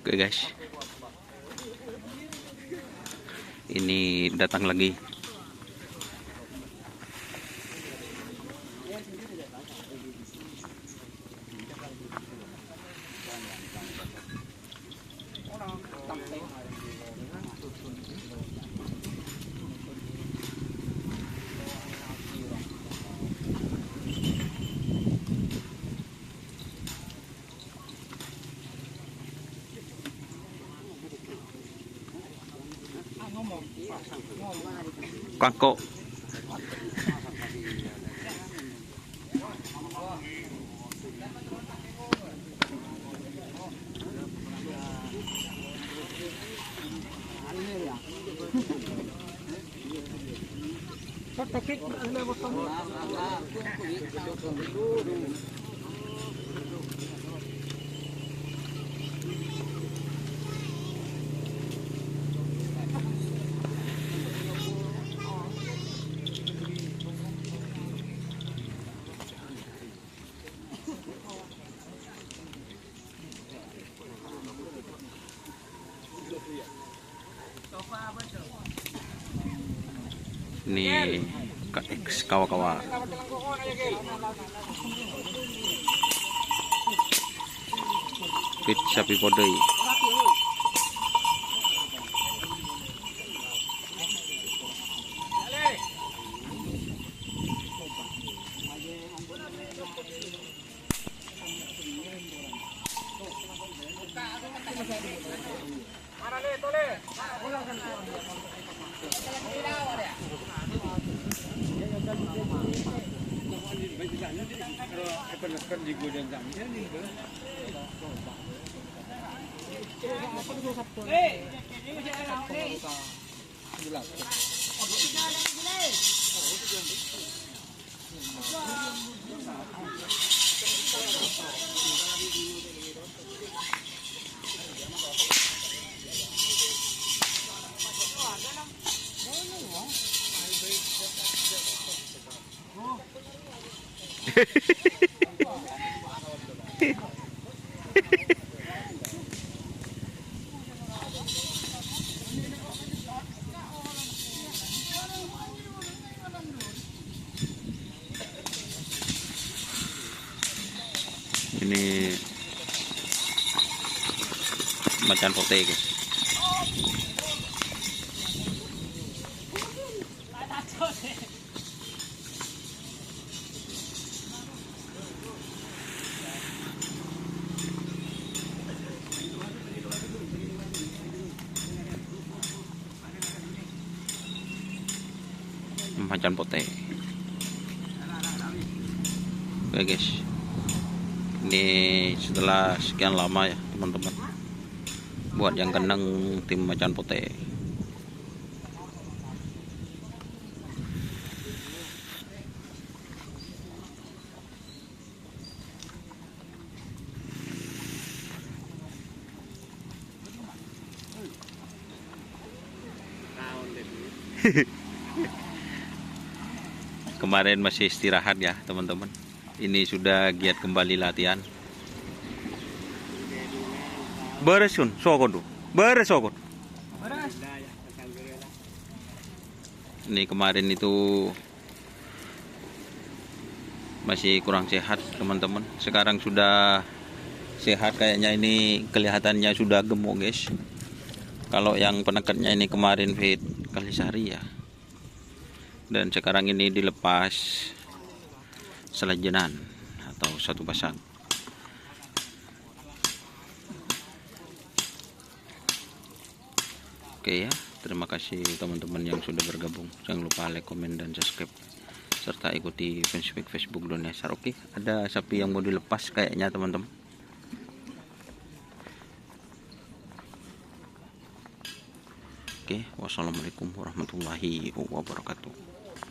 Oke guys, ini datang lagi. Kangkok. Ini KX kawa-kawa. Pit sapi podoi. Ini macan putih guys. Macan putih. Oke guys, ini setelah sekian lama ya teman-teman, buat yang kenang tim macan putih. Kemarin masih istirahat ya teman-teman. Ini sudah giat kembali latihan. Beresun, sokon tuh. Beres sokon. Ini kemarin itu masih kurang sehat teman-teman. Sekarang sudah sehat kayaknya, ini kelihatannya sudah gemuk guys. Kalau yang penekatnya ini kemarin fit Kalisari ya. Dan sekarang ini dilepas selajenan atau satu pasang. Oke ya, terima kasih teman-teman yang sudah bergabung. Jangan lupa like, komen, dan subscribe, serta ikuti fanspage Facebook Donesar. Oke, ada sapi yang mau dilepas kayaknya teman-teman. Oke, wassalamualaikum warahmatullahi wabarakatuh.